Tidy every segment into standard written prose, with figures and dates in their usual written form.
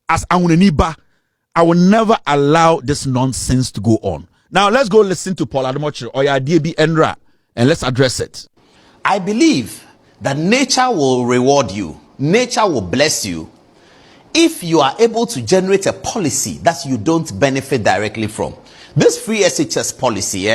as Auneniba, I will never allow this nonsense to go on. Now let's go listen to Paul Adom Otchere or your DB Enra and let's address it. I believe that nature will reward you, nature will bless you if you are able to generate a policy that you don't benefit directly from. This free SHS policy,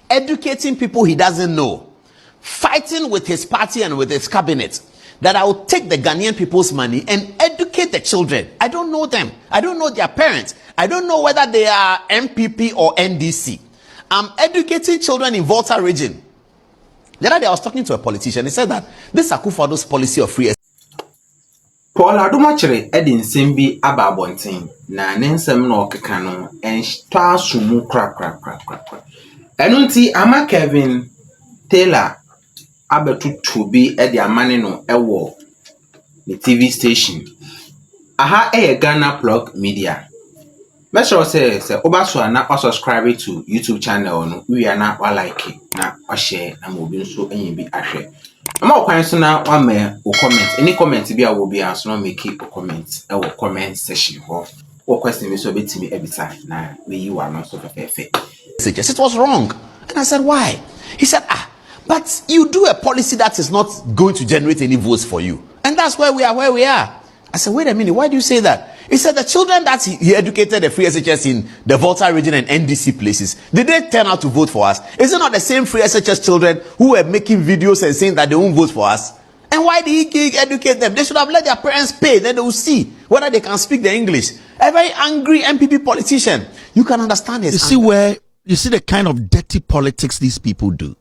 educating people he doesn't know, fighting with his party and with his cabinet, that I will take the Ghanaian people's money and educate the children. I don't know them. I don't know their parents. I don't know whether they are MPP or NDC. I'm educating children in Volta region. The other day I was talking to a politician. He said that this Akufo-Addo's policy of free. Paul Adom Otchere edin sembi ababontin na nensem no okeka no ensta sumu kra. Enunti ama Kelvin Taylor abetutu bi edi amane no ewo the TV station. Aha Ghana Plug Media. Make sure say obaso na subscribe to YouTube channel no we are na like na share na mo bi nso enyi bi ahwe. Ama okwan so na wa me o comment any comment bi a wo bi aso no make a comment e wo comment section ho. What question me so betimi ebisa na we you are not so perfect. It was wrong. And I said, why? He said, but you do a policy that is not going to generate any votes for you. And that's where we are. I said, wait a minute, why do you say that? He said the children that he educated the free SHS in the Volta region and NDC places, did they turn out to vote for us? Is it not the same free SHS children who were making videos and saying that they won't vote for us? And why did he educate them? They should have let their parents pay, then they will see whether they can speak the English. A very angry MPP politician. You can understand his anger. You see the kind of dirty politics these people do.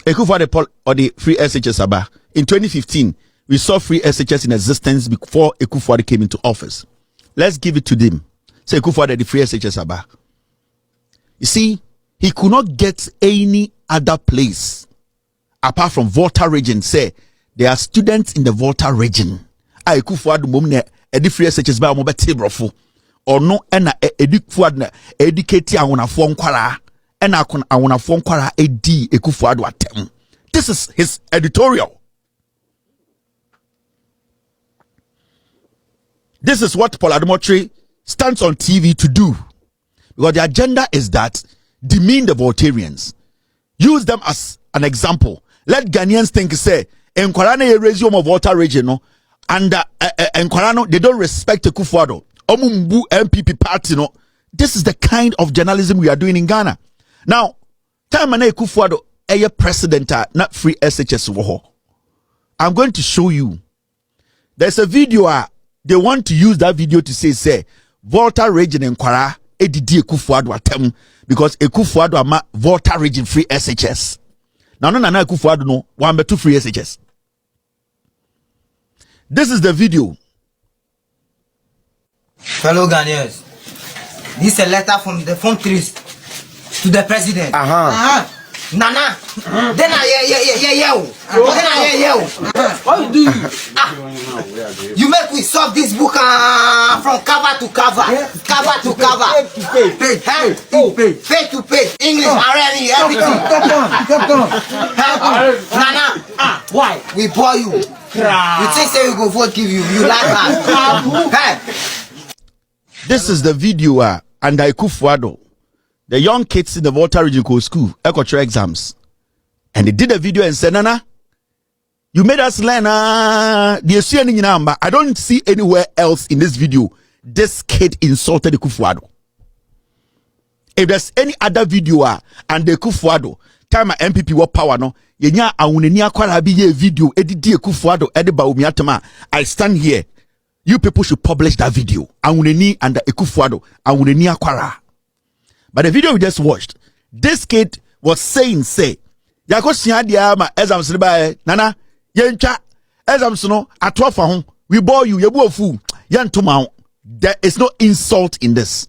Akufo-Addo or the free SHS Aba. In 2015, we saw free SHS in existence before Akufo-Addo came into office. Let's give it to them. Say Akufo-Addo the free SHS Aba. You see, he could not get any other place apart from Volta region. Say there are students in the Volta region. Akufo-Addo momne edi free SHS ba mo beti brofo. Or no, and educate Awonafo Nkwara, and Awonafo Nkwara edi Akufo-Addo atem. This is his editorial. This is what Paul Adom Otchere stands on TV to do. Because the agenda is that demean the Voltarians. Use them as an example. Let Ghanaians think, say, Nkwara na raise you of Volta region, no, and Nkwara no, they don't respect Akufo-Addo. Omumbu MPP party, no. This is the kind of journalism we are doing in Ghana. Now, time na Akufo-Addo a president not free SHS wo. I'm going to show you. There's a video they want to use that video to say Volta region in Nkwara edidi Akufo-Addo atem because Akufo-Addo ama Volta region free SHS. Now no Akufo-Addo no one betu free SHS. This is the video. Fellow Ghanaians, this is a letter from the phone trees to the president. Nana, then what you do? You make we solve this book from cover to cover, cover to cover, page to page, English, already, everything. Nana, why? We bore you. You think say we go vote give you, you like that. This is the video under Akufo-Addo. The young kids in the Volta Regional School, Ecotra exams. And they did a video and said, Nana, you made us learn the number. I don't see anywhere else in this video this kid insulted Akufo-Addo. If there's any other video and the Akufo-Addo, time MPP what power no, yenya awuneni akwara bi ye video edidi Akufo-Addo ediba umiatama. I stand here. You people should publish that video. Awuneni and Akufo-Addo, awuneni akwara. But the video we just watched, this kid was saying, Yako siya ma exam sliba nana yencha exam no atwa fa ho we bore you yebu ofu yantuma. There is no insult in this.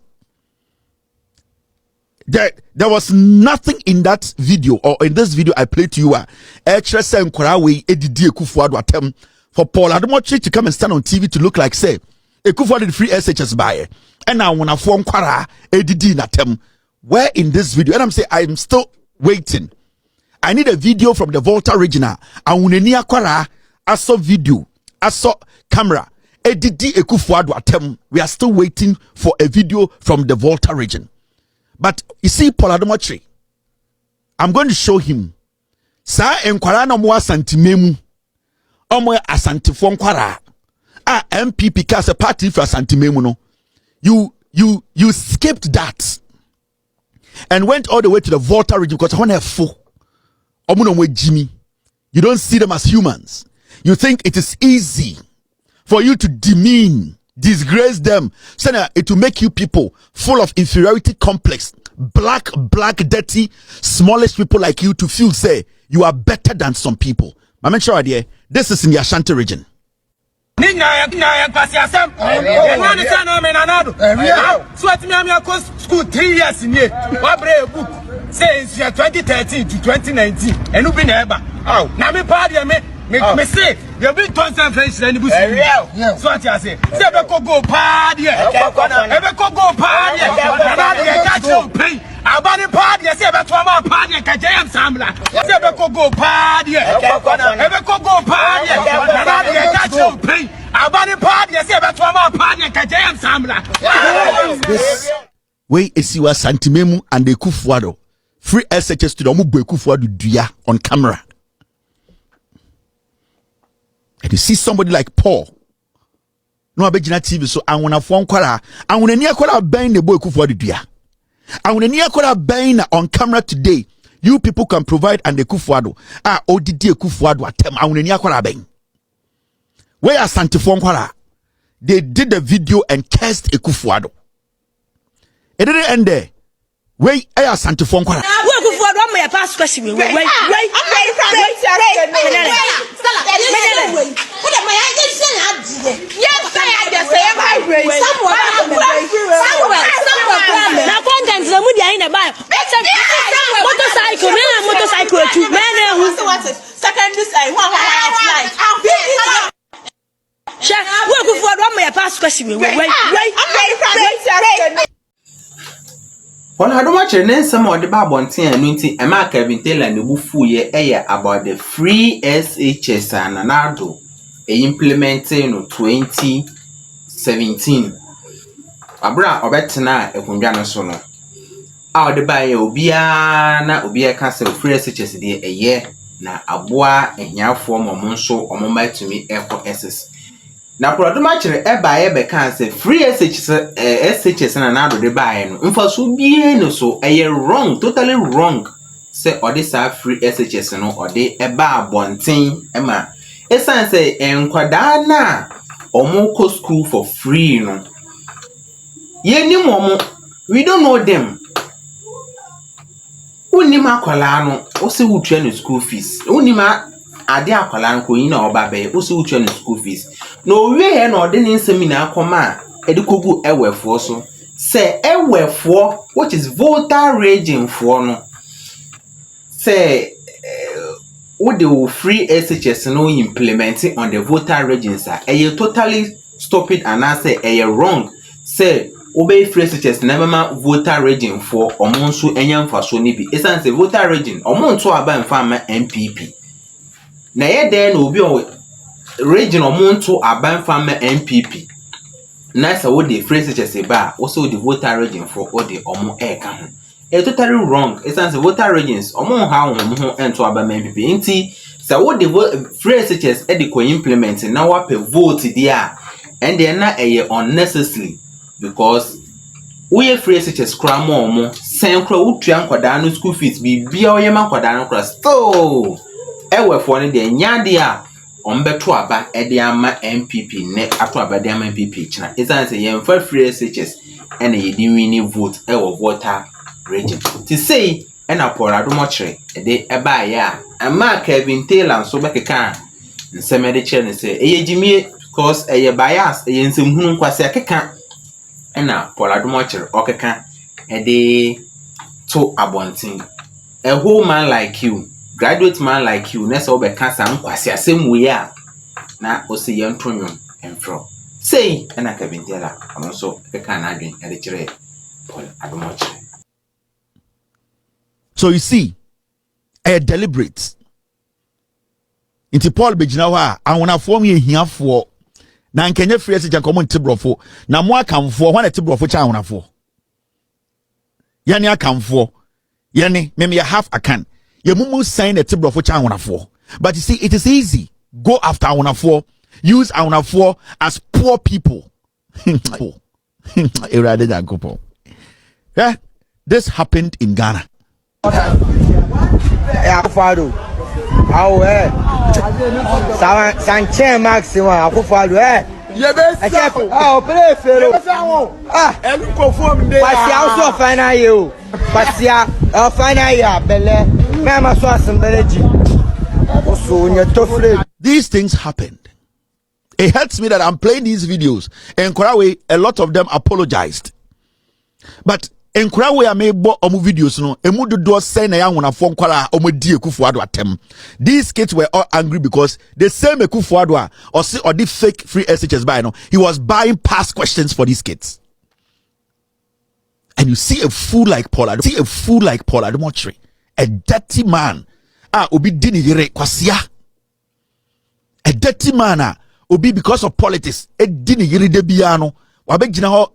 There was nothing in that video or in this video I played to you. Extra say Nkwara we edidi Akufo-Addo atem for Paul Adom Otchere to come and stand on TV to look like say Akufo-Addo the free SHS buy and now when I form Nkwara edidi atem. Where in this video, and I'm saying I'm still waiting. I need a video from the Volta regional. Awuneni akwara, I saw video, I saw camera. Edidi Ekufuado atem. We are still waiting for a video from the Volta region. But you see, Paul Adom Otchere, I'm going to show him. Sa enkwara na mo asantimemu. Omo asantifo nkwara. MPP cast a party for asantimemu no. You skipped that and went all the way to the Volta region because when they're full, Jimmy, you don't see them as humans. You think it is easy for you to demean, disgrace them, so that it will make you people full of inferiority complex, black, dirty, smallest people like you to feel say you are better than some people. I'm sure idea. This is in the Ashanti region. So at me I'm school 3 years in here. What brave book says 2013 to 2019 and you been ever. Oh, now me party me say you been tons and French and you so what I say go party ever go party catch you pay about the party say about my party catch am samla say go party ever go party catch you pay about the party say about my party catch am samla. We esiwa santimemu and the Ekufuado free SHS to the Omubu Ekufuado duya on camera. And you see somebody like Paul. No abegina TV so anwona fo nkwara anwona ni akwara ben the boy Ekufuado duya. Anwona ni akwara ben on camera today. You people can provide and the Ekufuado odidi Ekufuado atem anwona ni akwara ben. Where are santifo nkwara? They did the video and cursed Ekufuado. It didn't end there. Wait, I asked Santi Fonkwara. My past question. Wait. Some Paul Adom Otchere ne some of the babontin anu nti ema Kelvin Taylor ne bufu ye about the free SHS ananado implementing no 2017 abra obetena ekundwa no so no a ode ba ye obia na obia ka se free SHS de eye na aboa ehiafo momon so omoma tumi eko SS na Paul Adom Otchere eba ye be kan se free SHS na do de ba ye no mfa so bie no so wrong, totally wrong. Say odi sa free SHS no odi eba abonten ema esan say enkwada na omo ko school for free no ye ni momo, we don't know them. Unima akwala no o se wutua no school fees, unima ade akwala nko yin na oba be o se wutua no school fees no we he na odi ni nsemi na akoma edikogu ewefo so say ewefo which is Volta region for no say what the free SHS no implementing on the Volta regions are totally stupid and I say wrong. Say obey free SHS never ma Volta region for omonsu enyam faso ni bi esan say Volta region omonto aba mfa ma MPP na ye den obi o region omonto aba mfa ma MPP na say what the free SHS ba also the Volta region for all the omo eka ho totally wrong. Esan say Volta regions omon ha ho ento aba ma MPP nti say what the free SHS e ko implement na wa pe vote dia and then na unnecessary because we free SHS kra mo sen kra utua nkwada no school fees bi bia oyema nkwada no kra so ewefo ne de nyade a ombeto aba e de ama MPP ne ato aba de ama MPP china esan say yemfa free SHS ene yedi wini vote e wo Volta region to say ena Paul Adom Otchere e de eba ya ama Kelvin Taylor so bekeka nseme de chere ne say eyejimie because bias nsem nkwase akeka ena Paul Adom Otchere okeka e de to abontin a whole man like you, graduate man like you, nessa obe cancer nkwase asem we a na o se yentonwom enfro say ena Kelvin Taylor ono so ekeka na adwen e de kire Paul Adom Otchere. So you see, deliberate. Inti Paul begina wa anwona form ye hiafo na nkenye free SH nkomo ntibrofo na mo akamfo hwan ntibrofo cha ahonafo yani akamfo yani me half akan ye mumu sign ntibrofo cha ahonafo. But you see, it is easy. Go after ahonafo, use ahonafo as poor people. Yeah, this happened in Ghana. Sanchez maximum akufado These things happened. It hurts me that I'm playing these videos. And Korawe, a lot of them apologized. But in Korawe, I may bought omu videos no. Emu do say na yang phone kwala omu di Ekufuado atem. These kids were all angry because the same Ekufuado or the fake free SHS buy no. He was buying past questions for these kids. And you see a fool like Paul Adom Otchere, a dirty man. Obi dini yere kwasia. A dirty man Obi because of politics. Dini yere de biano. Wabegina ho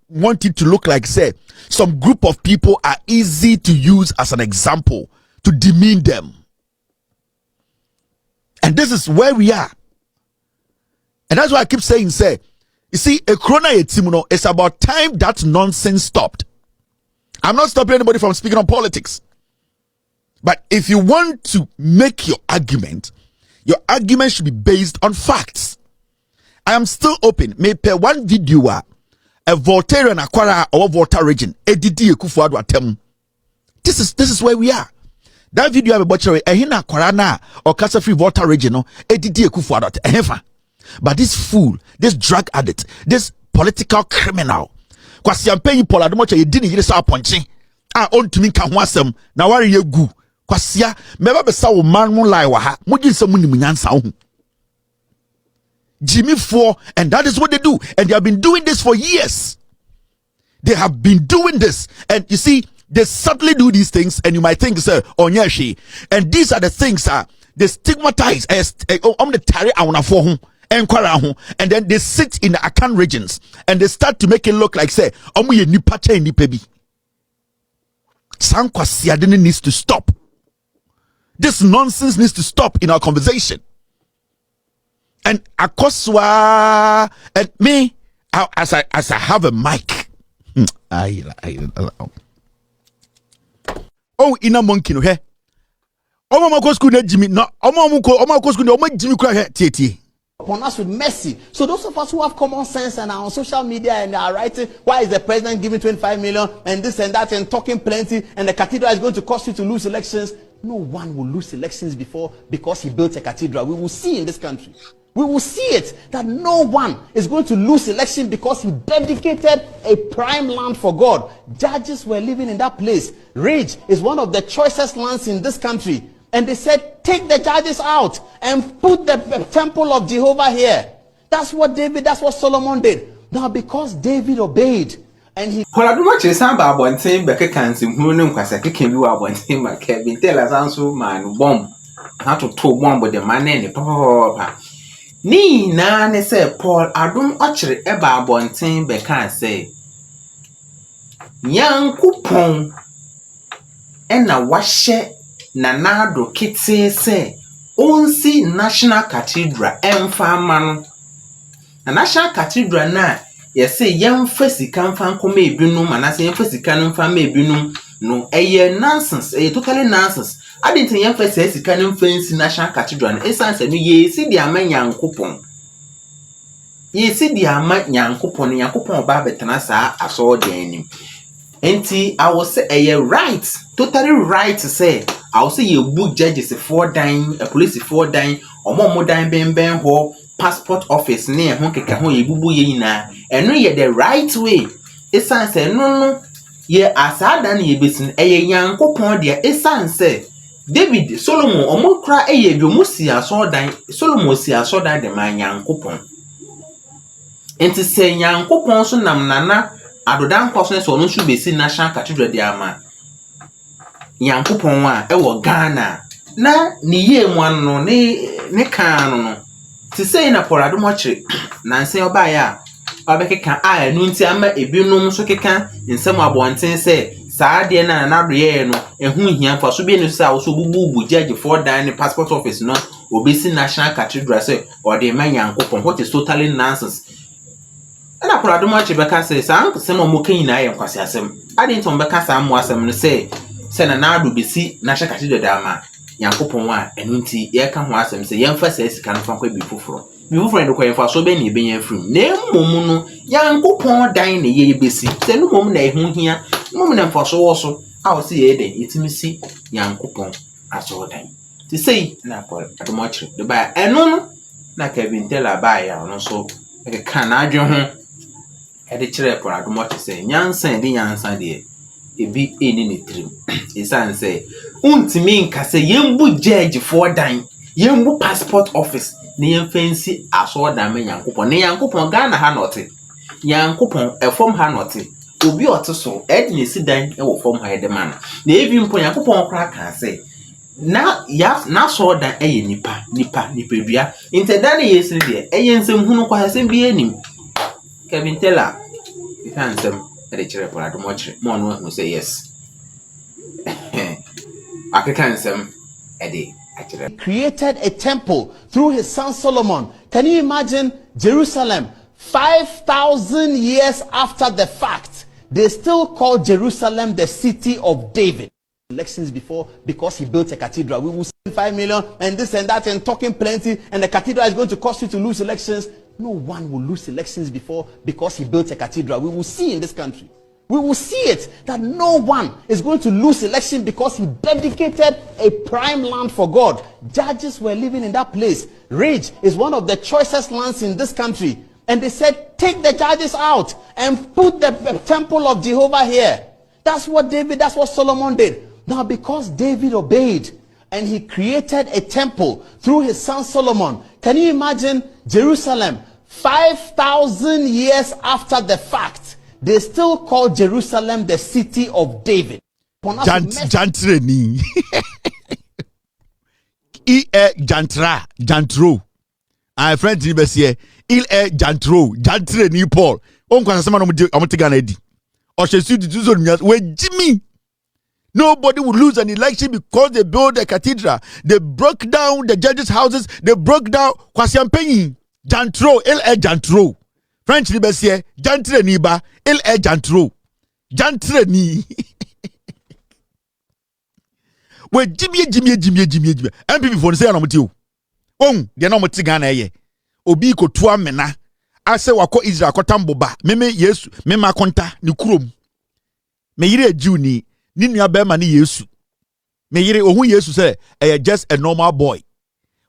want it to look like say some group of people are easy to use as an example to demean them. And this is where we are. And that's why I keep saying, say, you see, a corona etimuno, it's about time that nonsense stopped. I'm not stopping anybody from speaking on politics. But if you want to make your argument should be based on facts. I am still open. May per one video a Voltairean Aquara or Volta region. Edidi Ekufuado atem. This is where we are. That video of Otchere ehina Aquara or Casa Free Volta region no Edidi Ekufuado atem. But this fool, this drug addict, this political criminal, kwasi ampenyi Paul Adom Otchere didn't yire sa ponche. On to me kan ho asem na ware ye gu. Kwasia meba besa wo man mo lai wa ha. Moji nsem ni munyansa ho. Jimmy 4, and that is what they do, and they have been doing this for years. They have been doing this, and you see, they subtly do these things, and you might think, sir, onyeshi, and these are the things they stigmatize as the tari awunafo ho, and then they sit in the Akan regions, and they start to make it look like say, omuye nipa cha nipa bi. Sankwasi adene needs to stop. This nonsense needs to stop in our conversation. And Akoswa and me, as I have a mic. Oh, in a monkey no he. Omo ko school na Jimmy no. Omo ko school na omo Jimmy kura he tie. Upon us with mercy. So those of us who have common sense and are on social media and are writing, why is the president giving 25 million and this and that and talking plenty and the cathedral is going to cost you to lose elections? No one will lose elections because he built a cathedral. We will see in this country. We will see it that no one is going to lose election because he dedicated a prime land for God. Judges were living in that place. Ridge is one of the choicest lands in this country. And they said, take the judges out and put the temple of Jehovah here. That's what Solomon did. Now because David obeyed and he Paul Adom Otchere samba abonten beke kansim hunu nkwasa keke bi wa abonten ma Kelvin Taylor sanso man bomb. How to bomb with the man ne papa. Ni na ne se Paul Adom Otchere eba abonten be kan se Nyankopon ena wahye nanado kete se onsi National Cathedral emfa mano na National Cathedral na yese yemfa sika mfa nkoma ebinum anase yemfa sika mfa ma ebinum no eye nonsense totally nonsense. I didn't yemfa sika mfa nsi National Cathedral na essence no yesi di ama Nyankopon Nyankopon ba betena sa aso denim enti I will say right, totally right to say I will say you book judges 4 dying, a police 4 dying, or more dying ben ho passport office near hon keka ho ye bubu ye na and no ye the right way. Esan say no ye asada na ye besin Nyankopon dia esan say David Solomon omokra eye bi omusi aso dan Solomon si aso dan de man Nyankopon enti say Nyankopon so nam nana adodan kwaso so no shu besi National Cathedral dia ama Nyankopon a ewo Ghana na ni ye mu ano ne kan no to say na Paul Adom Otchere na say obaya obekeka a enu nti ama ebinum so keka nsem abonten say saa de na do ye no ehu hia fa so bi no say so bubu judge for dan passport office no obesi national cathedral say or the man yankopon, what is totally nonsense. And I Paul Adom Otchere beka say saa nsem omo kan nyina ye nkwase asem ade ntom beka saa mo asem no say na do besi national cathedral da ma yankopon wa enu nti ye ka ho asem say yemfa say sika no fa kwa bi foforo ndo kwa yemfa so be na ebenya frim na mmom no yankopon dan na ye besi say no mom na ehu hia mom na mfa so wo so a wo say ye den etimi si yankopon aso dan ti say na Paul Adom Otchere de ba enu no na Kelvin Taylor ba ya no so e ka na adwe ho e de kire Paul Adom Otchere say nyansan de ebi eni ne trim esan say untimi nka say yembu judge for dan yembu passport office ne yemfansi aso dan me yankopon ne yankopon Ghana ha note yankopon efom ha note obi ote so e de nesi dan e wo fom ha de man na ebi mpo yankopon kra kan say na so dan e ye nipa dua intedan ye yesiri de e ye nsem hunu kwa asem bi enim Kelvin Taylor itansem e de kire Paul Adom Otchere mo no who say yes akekansem e de created a temple through his son Solomon. Can you imagine Jerusalem 5,000 years after the fact? They still call Jerusalem the city of David. Elections before because he built a cathedral. We will spend 5 million and this and that and talking plenty, and the cathedral is going to cost you to lose elections. No one will lose elections before because he built a cathedral. We will see in this country. We will see it that no one is going to lose election because he dedicated a prime land for God. Judges were living in that place. Ridge is one of the choicest lands in this country. And they said, take the judges out and put the temple of Jehovah here. That's what Solomon did. Now, because David obeyed and he created a temple through his son Solomon, can you imagine Jerusalem 5,000 years after the fact? They still call Jerusalem the city of David. Jantreni. Jantro. My friend Tribalism. Il est Jantro. Jantreni Paul. On kwa sema no Ghana edi. O shesu di tuzo we Jimmy. Nobody would lose an election because they built a cathedral. They broke down the judges' houses. They broke down Kwasiampenyi. Jantro. Il est Jantro. French Tribalism, Jantreni ba, il est Jantro. Jantreni. We Jimmy. MPP for say anamoti o. De na omoti Ghana ye. Obi ko tua mena. Ase wako Israel kotambo ba. Meme Yesu, meme akonta ni kurom. Me yire ejiu ni nua bema ni Yesu. Me yire ohun Yesu say just a normal boy.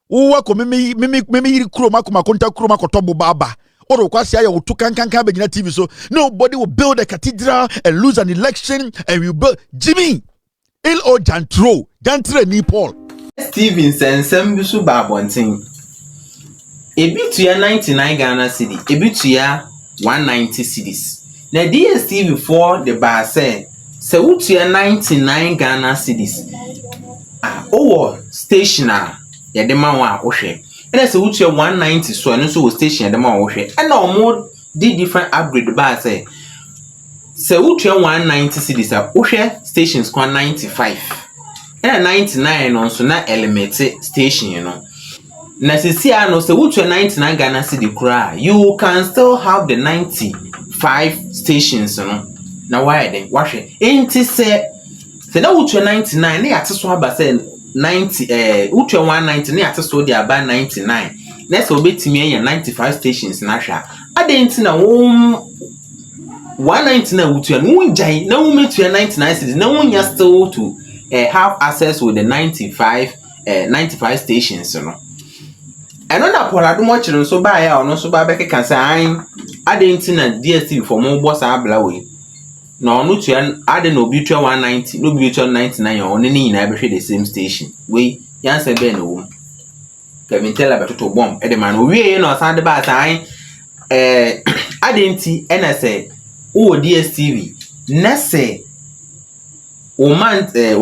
Wo ko meme yire kurom akoma konta kurom akotombo ba. TV, so nobody will build a cathedral and lose an election, and we build Jimmy Il O Jantro ni Paul Stevenson Sembusu Babontin Ebitua 99 Ghana cedi, Ebitua 190 cedis. Na DStv for the bar say utua 99 Ghana cedis. Station ya de man wa ohwe. And so utua 190 so and so station the man ohwe. And no more did different upgrade bar say utua 190 cedis ohwe stations kwa 95. And 99 on so na element station you know. Na sisi ano se utua 99 Ghana cedi kura, you can still have the 95 stations no. Na why then wahwe enti se na utua 99 na yateso aba se 90 utua 190 na yateso di aba 99 na se obetimi enya 95 stations na hwa adenti na 190 na utua no unjai na umetua 99 cities na unya still to have access with the 95 stations no. Eno na Paul Adom Otchere so ba ya ono so ba be keka say adenti na DStv for mo boss abla we na onu tua ade na obi tua 190 no obi tua 99 ono ni nyina be hwe the same station we yanse be no wo Kelvin Taylor betoto bomb e de man o wie na osan de ba say adenti ena say o DStv na say o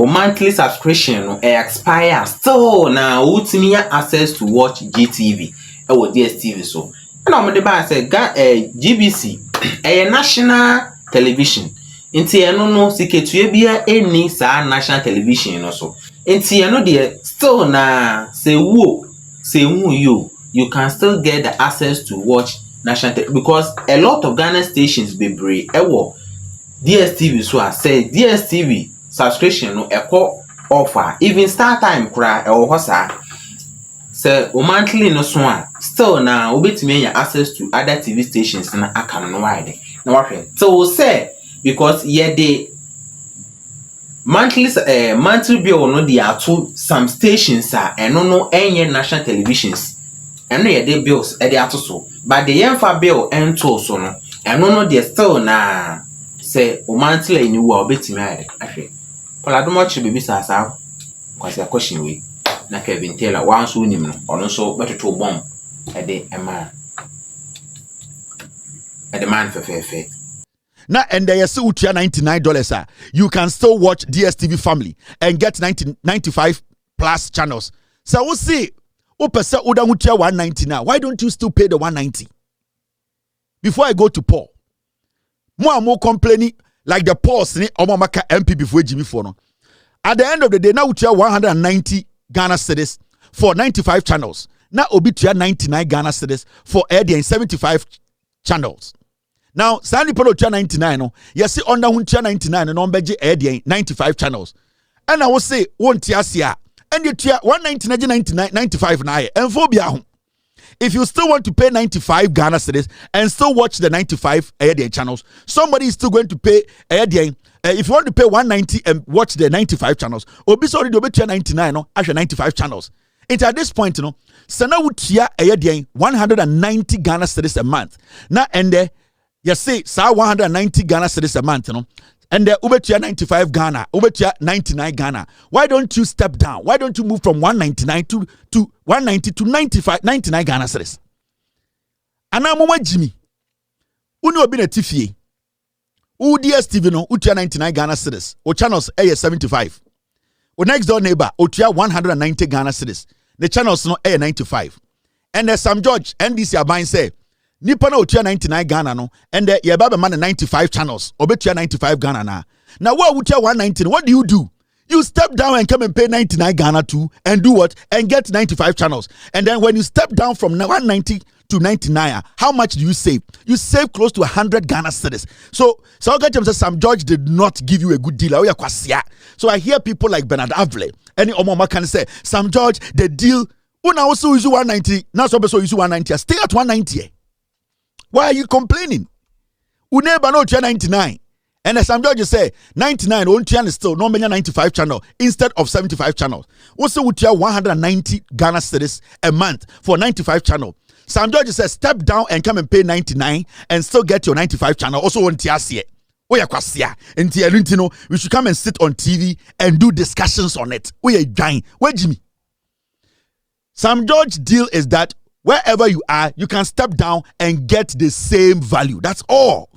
monthly subscription no expire still na ultimate access to watch GTV ɛwɔ DStv so ɛna ɔmo de ba sɛ GBC ɛyɛ national television nti ɛno no siketua bia ɛni saa national television no so nti ɛno deɛ still na sɛ wuo sɛ hu you can still get the access to watch national because a lot of Ghana stations bebree ɛwɔ DStv so a say DStv subscription no ɛkɔ offer even start time kura ɛwɔ hɔ saa sɛ o monthly no so a still na obetumi anya access to other TV stations na aka no wide na wahwɛ so say because the monthly bill no dey ato some stations a ɛno no ɛnyɛ national televisions ɛno yɛde bills ɛde ato so but the yɛmfa bill ɛnto so no ɛno no dey still na say o monthly ni wo a obetumi ayɛ ahwɛ Paul Adom Otchere baby saa kwasi question we na Kelvin Taylor wan so nim no ono so betoto bomb ɛde ɛma ɛde man fefefe na and there is utia $99 you can still watch DStv family and get 95 plus channels so we see opese uda utia 190 now why don't you still pay the 190 before I go to Paul more complaining like the Pauls ni omamaka MP before Jimmy for no at the end of the day now utia 190 Ghana cedis for 95 channels now obitia 99 Ghana cedis for 75 channels. Now, Sandy Polo 99, no, yes, under 99 and on Beji 95 channels. And I will say, one tiasia, and you tia 199.95 na and phobia. If you still want to pay 95 Ghana cedis and still watch the 95 channels, somebody is still going to pay if you want to pay 190 and watch the 95 channels, or be sorry, do 99, no, actually 95 channels. And at this point, you know, Sana would tia 190 Ghana cedis a month. Now, and there. You see, sa 190 Ghana cedis a month, you know, and the ubetia 95 Ghana, ubetia 99 Ghana. Why don't you step down? Why don't you move from 199 to 190 to 99 Ghana cedis? And now, Mama Jimmy, uno been a tifie. DStv no, utia 99 Ghana cedis. O channels a 75. O next door neighbor, utia 190 Ghana cedis. The channels no a 95. And there's some George, NDC are buying say. Nipa na otua 99 Ghana no and the yeba man 95 channels obetua 95 Ghana na now what would 190 what do? You step down and come and pay 99 Ghana too and do what and get 95 channels and then when you step down from 190 to 99 how much do you save? You save close to 100 Ghana cedis. So Sam George did not give you a good deal. So I hear people like Bernard Avle any omoma can say Sam George the deal una also use 190 now so use 190 stay at 190. Why are you complaining? Uneba no 99. And as some judges say, 99 on channel is still no 95 channel instead of 75 channels. Also, would 190 Ghana cedis a month for 95 channel. Some judges say step down and come and pay 99 and still get your 95 channel. Also on TSA. We should come and sit on TV and do discussions on it. We are dying. Where Jimmy? Some judge deal is that wherever you are, you can step down and get the same value. That's all.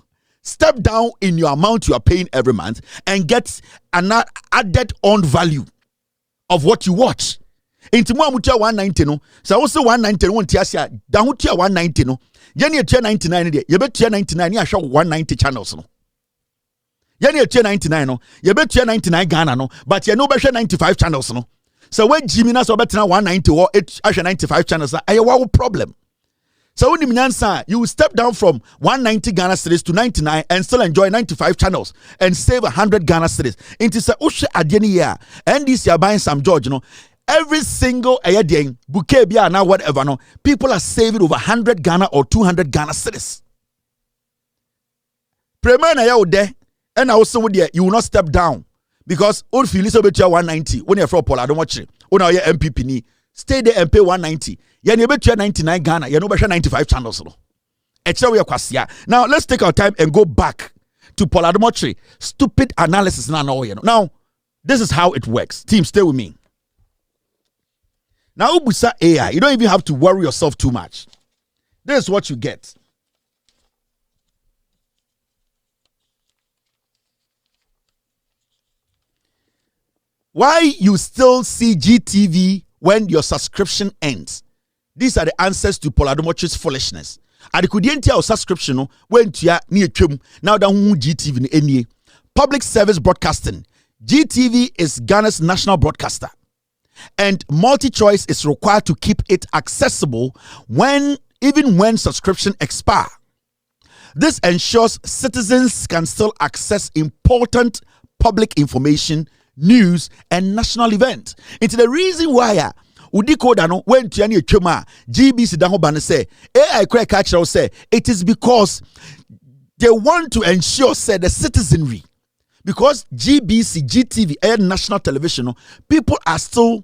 Step down in your amount you are paying every month and get an added on value of what you watch. Into more 190 no. So also 190 won't tiasia down 190 no. Jenny 99 there. You bet 99 you show 190 channels no. Jenny 99 no. You bet 99 Ghana no. But you no bet 95 channels no. So when Jimmy na so better 190 or 95 channels, I have a problem. So when you step down from 190 Ghana cedis to 99 and still enjoy 95 channels and save 100 Ghana cedis. Into say ushe adieni year and this year buying some George, you know, every single day bouquet bia now whatever no, people are saving over 100 Ghana or 200 Ghana cedis. Premier na ya ode and also with you will not step down. Because all feel is about 190 when you're from Paul Adom Otchere, when you're MPP ni stay there and pay 190. You need to 99 Ghana, you know 95 channels. Now let's take our time and go back to Paul Adom Otchere. Stupid analysis now. This is how it works. Team, stay with me. Now Ubusa AI, you don't even have to worry yourself too much. This is what you get. Why you still see GTV when your subscription ends? These are the answers to Paul Adom Otchere's foolishness. Adikudienti our subscription no went to ya near chum. Now that GTV any public service broadcasting. GTV is Ghana's national broadcaster, and multi-choice is required to keep it accessible even when subscription expire. This ensures citizens can still access important public information, news, and national events. It's the reason why Udiko no went to any chuma GBC daho ban say AI crack catcher say it is because they want to ensure say the citizenry, because GBC, GTV, and national television, people are still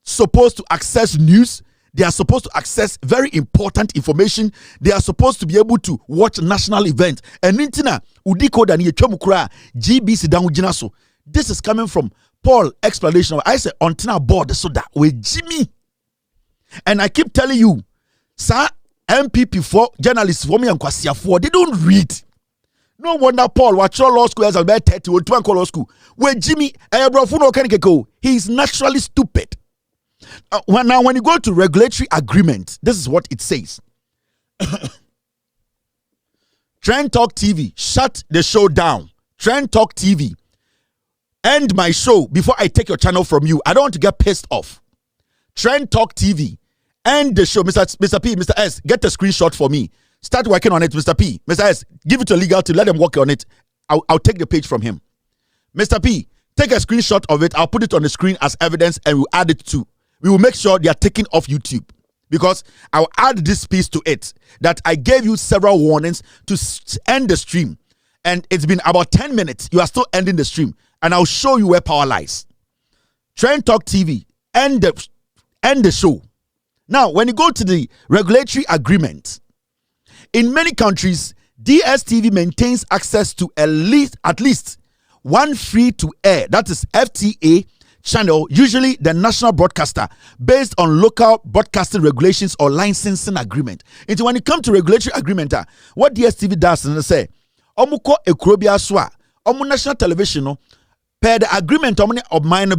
supposed to access news. They are supposed to access very important information. They are supposed to be able to watch national events. And Nintina Udiko dani chomukura GBC daho jinaso. This is coming from Paul explanation. I say until board so that with Jimmy, and I keep telling you, sir, MPP for journalists for me and Kwasia for they don't read. No wonder Paul watch all law school as about 30 or 20 law school. Where Jimmy he's naturally stupid. When you go to regulatory agreement, this is what it says. Trend Talk TV, shut the show down. Trend Talk TV, end my show before I take your channel from you. I don't want to get pissed off. Trend Talk TV, end the show. Mr. P, Mr. S, get the screenshot for me. Start working on it, Mr. P. Mr. S, give it to legal to let them work on it. I'll take the page from him. Mr. P, take a screenshot of it. I'll put it on the screen as evidence and we'll add it to. We will make sure they are taken off YouTube, because I'll add this piece to it that I gave you several warnings to end the stream. And it's been about 10 minutes. You are still ending the stream. And I'll show you where power lies. Trend Talk TV, end the show. Now, when you go to the regulatory agreement, in many countries, DStv maintains access to at least one free-to-air, that is FTA, channel, usually the national broadcaster, based on local broadcasting regulations or licensing agreement. And when it comes to regulatory agreement, what DStv does is say, Omuko ekrobia swa, omu national television, per the agreement of mine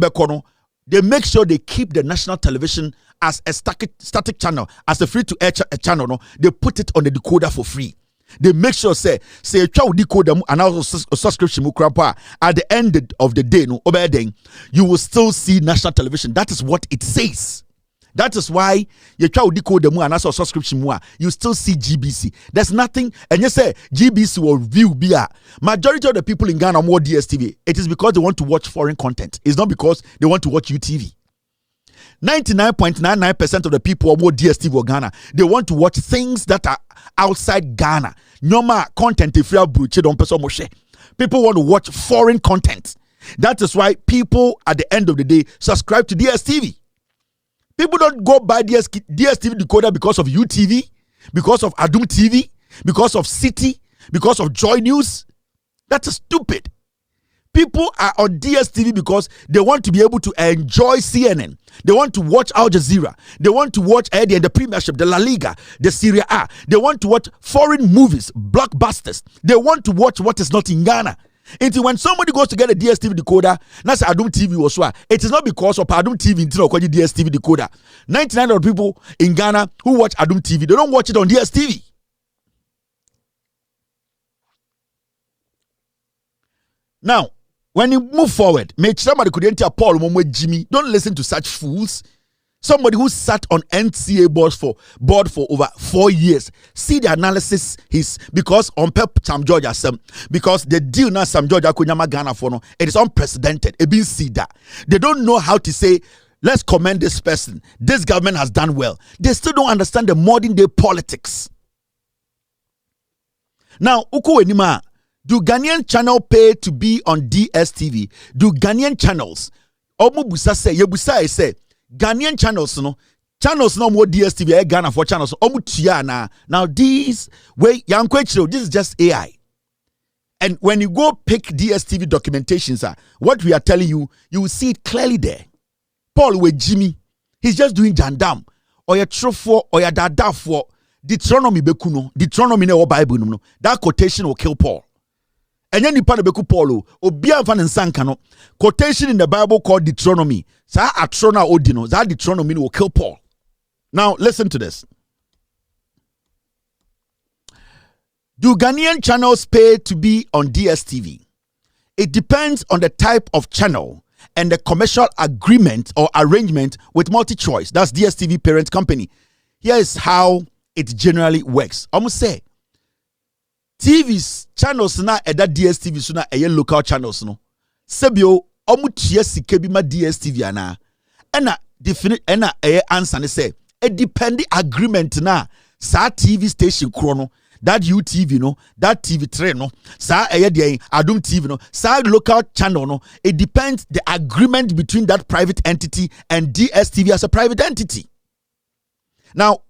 they make sure they keep the national television as a static channel, as a free-to-air channel. They put it on the decoder for free. They make sure say a child decoder and also a subscription at the end of the day, you will still see national television. That is what it says. That is why your child decoder and also subscription you still see GBC. There's nothing, and you say GBC will view BR. Majority of the people in Ghana more DStv. It is because they want to watch foreign content. It's not because they want to watch UTV. 99.99% of the people are more DStv or Ghana. They want to watch things that are outside Ghana. Normal content if you people want to watch foreign content. That is why people at the end of the day subscribe to DStv. People don't go buy DStv decoder because of UTV, because of Adom TV, because of City, because of Joy News. That's stupid. People are on DStv because they want to be able to enjoy CNN. They want to watch Al Jazeera. They want to watch the Premiership, the La Liga, the Serie A. They want to watch foreign movies, blockbusters. They want to watch what is not in Ghana. Until when somebody goes to get a DStv decoder, that's Adom TV or so. It is not because of Adom TV until I DStv decoder. 99% of people in Ghana who watch Adom TV, they don't watch it on DStv. Now, when you move forward, make somebody could enter Paul Jimmy. Don't listen to such fools. Somebody who sat on NCA board for over 4 years. See the analysis is because on Pep Sam George because the deal now Sam George Akunyama Ghana for no, it is unprecedented. It been see that. They don't know how to say, let's commend this person. This government has done well. They still don't understand the modern day politics. Now, Uku Enima, do Ghanaian channel pay to be on DStv? Do Ghanaian channels? Omu busa say, yebusa say, Ghanaian channels no more DStv, Ghana for channels. Omu tuya na. Now these way this is just AI. And when you go pick DStv documentations, what we are telling you, you will see it clearly there. Paul with Jimmy, he's just doing jandam or your trufo or your dada for Deuteronomy bekuno. Deuteronomy no Bible no. That quotation will kill Paul. And then you part of Beku Paulo, Obia Van and Sankano, quotation in the Bible called Deuteronomy. Sa Atrona Odino, that Deuteronomy will kill Paul. Now, listen to this. Do Ghanaian channels pay to be on DStv? It depends on the type of channel and the commercial agreement or arrangement with MultiChoice. That's DStv parent company. Here is how it generally works. Almost say TV's channels na eda DStv so na local channels no. Sebio omutie sike bi ma DStv ana. Ena definite ena answer ne say it depend agreement na sa TV station chrono. That UTV no, that TV3 no, sa Adom TV no, sa local channel no. It depends the agreement between that private entity and DStv as a private entity. Now,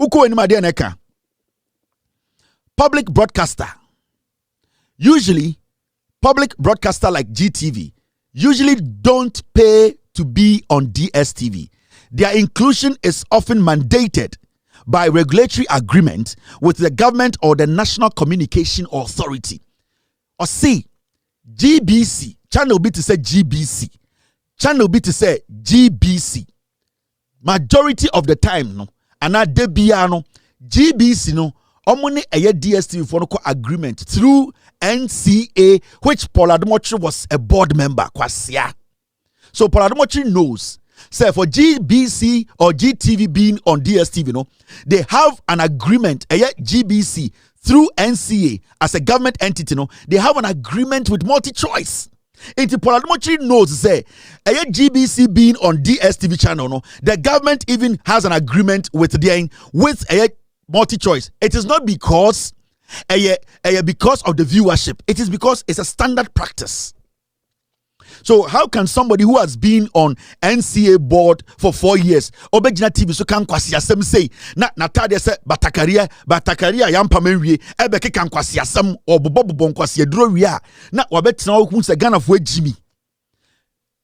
uko enima de neka. Public broadcaster. Usually, public broadcaster like GTV usually don't pay to be on DStv. Their inclusion is often mandated by regulatory agreement with the government or the National Communication Authority. Or see, GBC, channel B to say GBC, channel B to say GBC. Majority of the time, no, and na debiano, GBC no, omoni eye DStv for no agreement through NCA, which Paul Adom Otchere was a board member, kwasia. So Paul Adom Otchere knows. Say for GBC or GTV being on DStv, no, they have an agreement. GBC through NCA as a government entity, no, they have an agreement with MultiChoice. Into Paul Adom Otchere knows say GBC being on DStv channel, no, the government even has an agreement with MultiChoice. It is not because because of the viewership. It is because it's a standard practice. So how can somebody who has been on NCA board for 4 years, Obejina TV so can kwasi asem say na tade se batakaria yampa menwie ebeke kan kwasi asem obobobo kwasi aduro wi a na wabetena hu se Ghana fo agimi.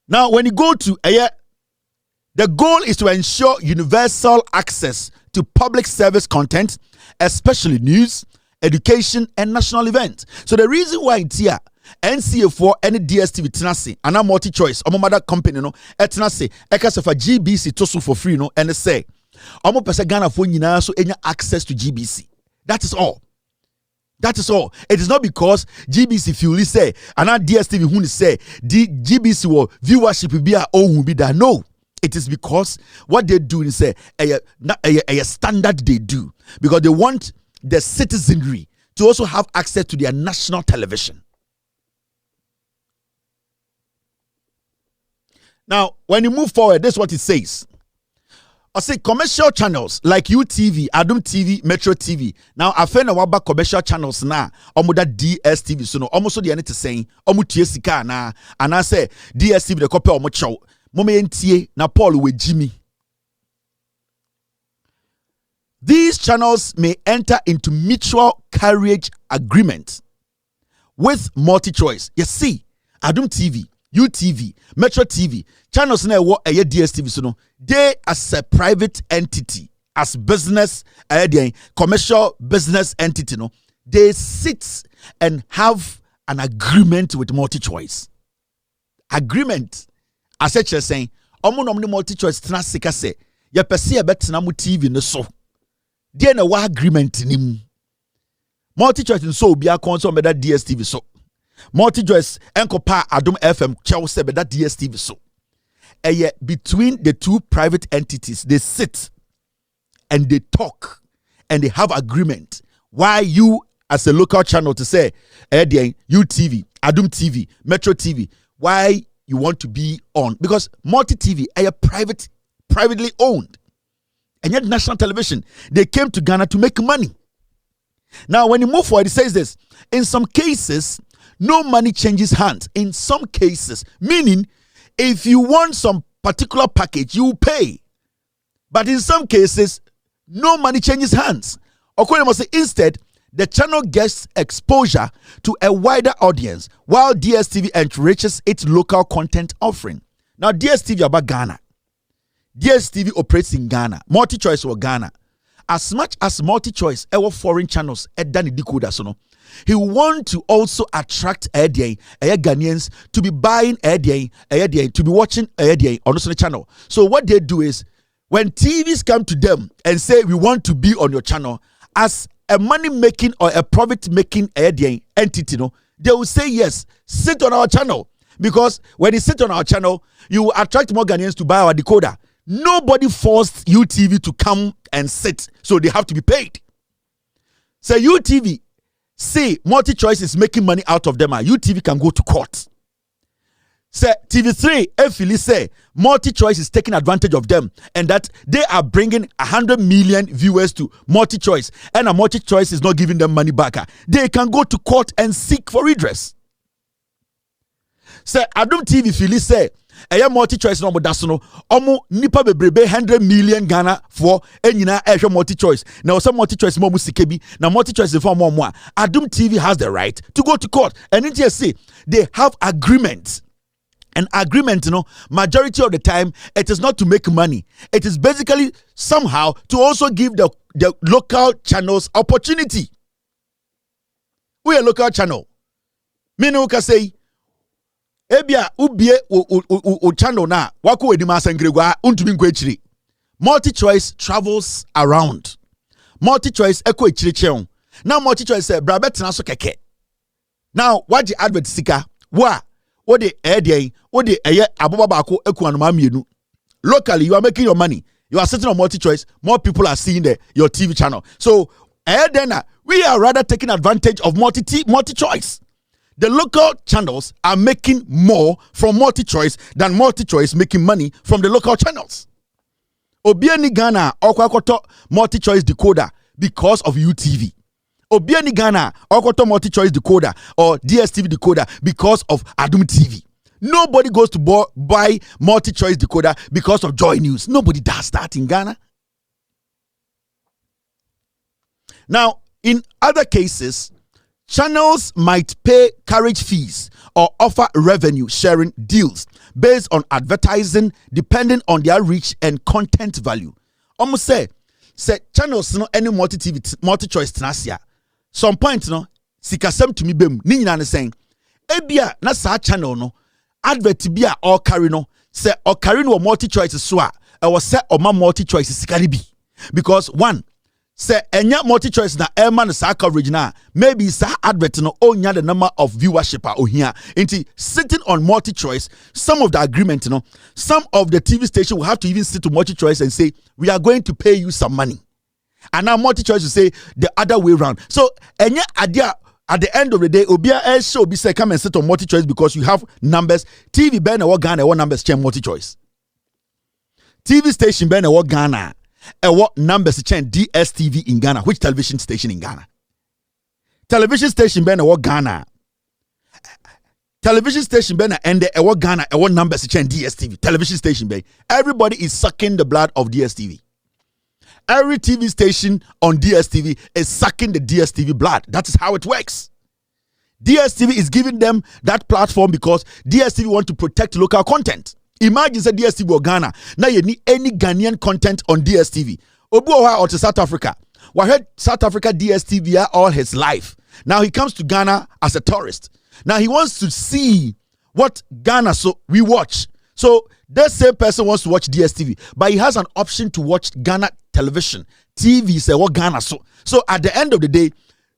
Now when you go to the goal is to ensure universal access to public service content, especially news, education and national events. So the reason why it's here NCA for any DStv tenase and a MultiChoice omo mother company no etenase ekase for GBC to so for free no and say omo pese Ghana for nyina so enya access to GBC. That is all. That is all. It is not because GBC feel say and a DStv who say GBC will viewership be a own be that. No, it is because what they do is say a standard they do because they want the citizenry to also have access to their national television. Now, when you move forward, this is what it says. I say commercial channels like UTV, Adom TV, Metro TV. Now, I find a commercial channels now. Omuda DStv, so no, almost the end to saying, Omutia na, and I say DStv the copy omucho. Momentie na Paul with Jimmy. These channels may enter into mutual carriage agreement with MultiChoice. You see, Adom TV, UTV, Metro TV, channels na wo DStv so no, they as a private entity, as business, commercial business entity, no, they sit and have an agreement with MultiChoice. Agreement. As such as saying, omo nomni MultiChoice tena sika se, ye pese ye betena mu TV ne so. There na wa agreement nim. MultiChoice nso obi akon so meda DStv so. MultiChoice enkopa Adom FM chew se meda DStv so. Between the two private entities, they sit and they talk and they have agreement. Why you as a local channel to say, UTV, Adom TV, Metro TV, why you want to be on? Because multi-TV are privately owned. And yet national television, they came to Ghana to make money. Now, when you move forward, it says this. In some cases, no money changes hands. In some cases, meaning if you want some particular package, you pay. But in some cases, no money changes hands. According to say, instead, the channel gets exposure to a wider audience while DStv enriches its local content offering. Now, DStv about Ghana. DStv operates in Ghana. MultiChoice or Ghana. As much as MultiChoice, our foreign channels, Edani decoder, so no, he want to also attract Ghanaians to be buying to be watching on the channel. So what they do is, when TVs come to them and say we want to be on your channel as a money making or a profit making entity, they will say yes, sit on our channel. Because when you sit on our channel, you will attract more Ghanaians to buy our decoder. Nobody forced UTV to come and sit, so they have to be paid. So UTV say multi-choice is making money out of them. UTV can go to court. Say TV3, Efili say multi-choice is taking advantage of them and that they are bringing 100 million viewers to multi-choice and a multi-choice is not giving them money back. They can go to court and seek for redress. Say Adom TV Fili say multi-choice no modasono omo nipa bebrebe 100 million Ghana for enyina ehwe multi-choice. Now some multi-choice mo musikebi na multi-choice for mo mo. Adom TV has the right to go to court and it just say they have agreements. An agreement, majority of the time, it is not to make money. It is basically somehow to also give the local channels opportunity. We a local channel. Meaning, we say, ebia ubie o channel na wako wedi masangregwa untumi nkwe multi-choice travels around. Multi-choice eko ichiricheon. Now multi-choice say brabet na so keke. Now what the advert sika wa Ode ode abobabako ekuanoma mienu. Locally, you are making your money. You are sitting on multi-choice. More people are seeing your TV channel. So, we are rather taking advantage of multi-choice. The local channels are making more from multi-choice than multi-choice making money from the local channels. Obiani Ghana okwakoto multi-choice decoder because of UTV. Obiani Ghana okoto multi-choice decoder or DStv decoder because of Adom TV. Nobody goes to buy multi-choice decoder because of Joy News. Nobody does that in Ghana. Now, in other cases, channels might pay carriage fees or offer revenue sharing deals based on advertising depending on their reach and content value. Almost say channels no any multi-choice tenasia. Some point sikasem to me bem ni nyina ne saying ebia na sa channel no advert bia or carry no say or carry no multi-choice so a was say or multi-choice sikari bi because one say enya multi-choice na airman sa coverage na maybe sa advert no onya the number of viewership ohia into sitting on multi-choice. Some of the agreement some of the TV station will have to even sit to multi-choice and say we are going to pay you some money. And now multi-choice will say the other way around. So enya idea at the end of the day, Obia show be say come and sit on multi-choice because you have numbers. TV Ben or Ghana what numbers change multi-choice. TV station Ben or Ghana what numbers change DStv in Ghana. Which television station in Ghana? Television station Ben or Ghana. Television station Ben and what Ghana what numbers change DStv. Television station Ben. Everybody is sucking the blood of DStv. Every TV station on DStv is sucking the DStv blood. That is how it works. DStv is giving them that platform because DStv want to protect local content. Imagine say DStv or Ghana. Now you need any Ghanaian content on DStv. Obuoha or to South Africa. We heard South Africa DStv all his life. Now he comes to Ghana as a tourist. Now he wants to see what Ghana so we watch. So that same person wants to watch DStv, but he has an option to watch Ghana television. TV say what Ghana so. So at the end of the day,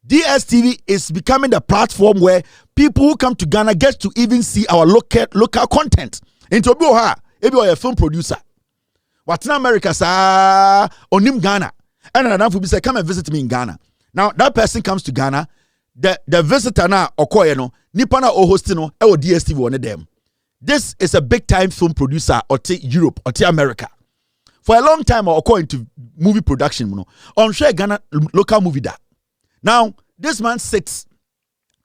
DStv is becoming the platform where people who come to Ghana get to even see our local content. Into Obuoha, if you are a film producer, what's in America, sir, onim Ghana, and another will say, come and visit me in Ghana. Now that person comes to Ghana, the visitor na okoye nipana o hostino e DStv one them. This is a big time film producer or Europe or America. For a long time, or according to movie production, on share Ghana local movie that. Now, this man sits,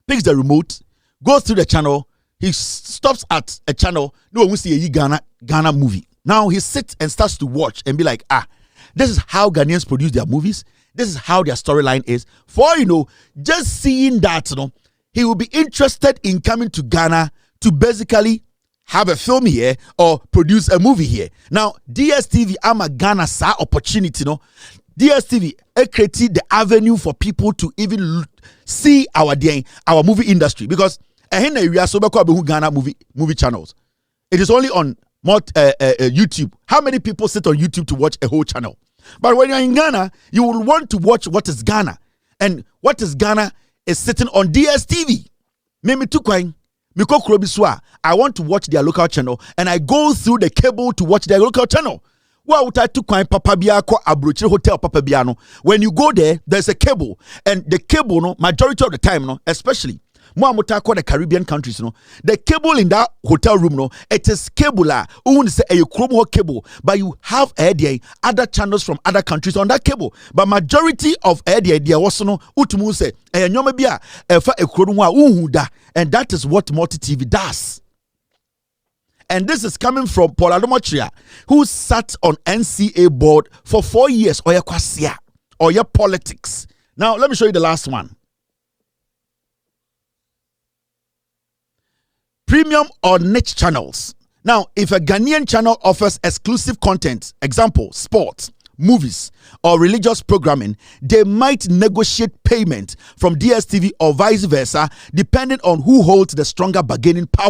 picks the remote, goes through the channel, he stops at a channel, no one will see a Ghana movie. Now he sits and starts to watch and be like, this is how Ghanaians produce their movies. This is how their storyline is. For just seeing that, he will be interested in coming to Ghana to basically have a film here or produce a movie here. Now, DStv, I'm a Ghana sa opportunity, DStv created the avenue for people to even see our movie industry because we are so Ghana movie channels. It is only on YouTube. How many people sit on YouTube to watch a whole channel? But when you're in Ghana, you will want to watch what is Ghana. And what is Ghana is sitting on DStv. Mimi tukwain, miko krobiswa. I want to watch their local channel and I go through the cable to watch their local channel. Well, Papa Biako Abrochire Hotel Papa Biano. When you go there, there's a cable. And the cable, no, majority of the time, no, especially the Caribbean countries, no, the cable in that hotel room, no, it is cable say a chrome cable, but you have other channels from other countries on that cable. But majority of there also no utumu say and that is what multi TV does. And this is coming from Paul Adom Otchere, who sat on NCA board for 4 years, or your politics. Now, let me show you the last one. Premium or niche channels. Now, if a Ghanaian channel offers exclusive content, example, sports, movies, or religious programming, they might negotiate payment from DStv or vice versa, depending on who holds the stronger bargaining power.